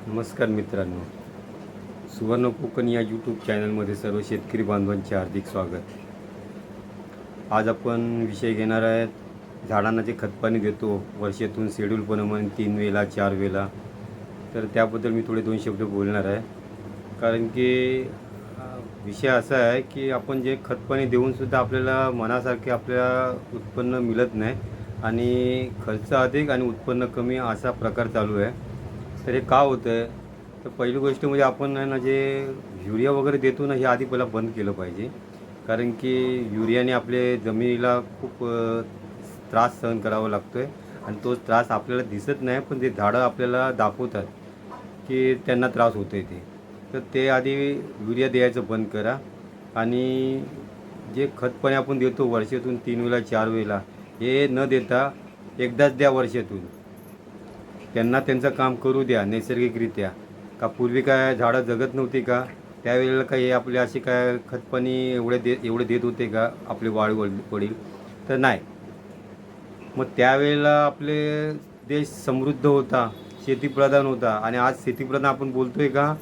नमस्कार मित्रांनो, सुवर्ण कोकण या यूट्यूब चॅनलमध्ये सर्व शेतकरी बांधवांचे हार्दिक स्वागत. आज आपण विषय घेणार आहेत झाडांना जे खतपाणी देतो वर्षातून शेड्यूलप्रमाणे 3 वेळा 4 वेळा. तर त्याबद्दल मी थोडे 2 शब्द बोलणार आहे. कारण की विषय असा आहे की आपण जे खतपाणी देऊनसुद्धा आपल्याला मनासारखे आपल्याला उत्पन्न मिळत नाही आणि खर्च अधिक आणि उत्पन्न कमी असा प्रकार चालू आहे. तर हे का होतं आहे? तर पहिली गोष्ट म्हणजे आपण आहे ना, जे युरिया वगैरे देतो ना, हे आधी पहिला बंद केलं पाहिजे. कारण की युरियाने आपले जमिनीला खूप त्रास सहन करावा लागतो आहे आणि तोच त्रास आपल्याला दिसत नाही, पण ते झाडं आपल्याला दाखवतात की त्यांना त्रास होतो आहे ते. तर ते आधी युरिया द्यायचं बंद करा आणि जे खतपाणी आपण देतो वर्षातून 3 वेळा 4 वेळा, हे न देता एकदाच द्या वर्षातून. त्यांना त्यांचं काम करू द्या नैसर्गिकरित्या. का पूर्वी काय झाडं जगत नव्हती का? त्यावेळेला काही आपले असे काय खतपाणी एवढे देत होते का आपले वडील? तर नाही. मग त्यावेळेला आपले देश समृद्ध होता, शेतीप्रधान होता आणि आज शेतीप्रधान आपण बोलतोय का?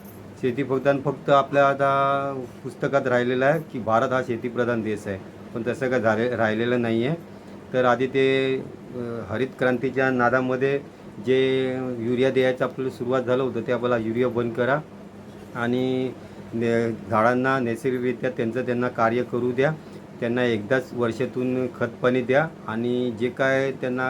फक्त आपल्या आता पुस्तकात राहिलेलं आहे की भारत हा शेतीप्रधान देश आहे. पण तसं काय राहिलेलं नाही आहे. तर आधी ते हरित क्रांतीच्या नादामध्ये जे युरिया द्यायचं आपल्याला सुरुवात झालं होतं, ते आपल्याला युरिया बंद करा आणि झाडांना नैसर्गिकरित्या त्यांना कार्य करू द्या. त्यांना एकदाच वर्षातून खतपाणी द्या आणि जे काय त्यांना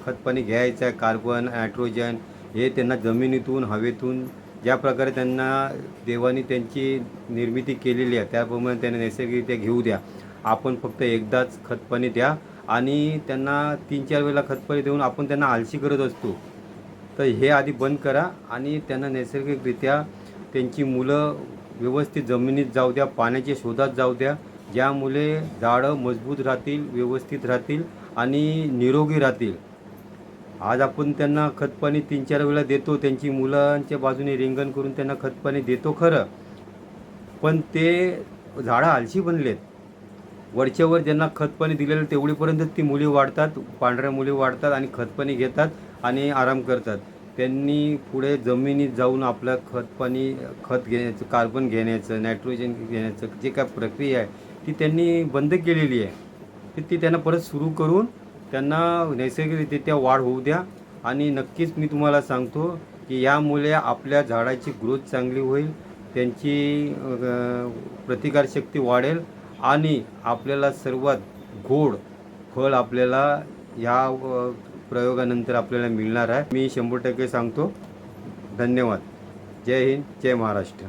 खतपाणी घ्यायचं आहे, कार्बन, नायट्रोजन, हे त्यांना जमिनीतून, हवेतून ज्या प्रकारे त्यांना देवाने त्यांची निर्मिती केलेली आहे त्याप्रमाणे त्यांना नैसर्गिकरित्या घेऊ द्या. आपण फक्त एकदाच खतपाणी द्या आणि त्यांना 3-4 वेळेला खतपाणी देऊन आपण त्यांना आळशी करत असतो. तर हे आधी बंद करा आणि त्यांना नैसर्गिकरित्या त्यांची मुलं व्यवस्थित जमिनीत जाऊ द्या, पाण्याच्या शोधात जाऊ द्या, ज्यामुळे झाडं मजबूत राहतील, व्यवस्थित राहतील आणि निरोगी राहतील. आज आपण त्यांना खतपाणी 3-4 वेळा देतो, त्यांची मुलांच्या बाजूने रिंगण करून त्यांना खतपाणी देतो खरं, पण ते झाडं आळशी बनलेत. वरच्यावर ज्यांना खतपाणी दिलेलं तेवढीपर्यंत ती मुली वाढतात, पांढऱ्या मुली वाढतात आणि खतपाणी घेतात आणि आराम करतात. त्यांनी पुढे जमिनीत जाऊन आपलं खत घेण्याचं, कार्बन घेण्याचं, नायट्रोजन घेण्याचं जे काय प्रक्रिया आहे ती त्यांनी बंद केलेली आहे. तर ती त्यांना परत सुरू करून त्यांना नैसर्गिकरित्या वाढ होऊ द्या आणि नक्कीच मी तुम्हाला सांगतो की यामुळे आपल्या झाडाची ग्रोथ चांगली होईल, त्यांची प्रतिकारशक्ती वाढेल आणि आपल्याला सर्वात गोड फळ आपल्याला या प्रयोगानंतर आपल्याला मिळणार आहे. मी 100% सांगतो. धन्यवाद. जय हिंद, जय महाराष्ट्र.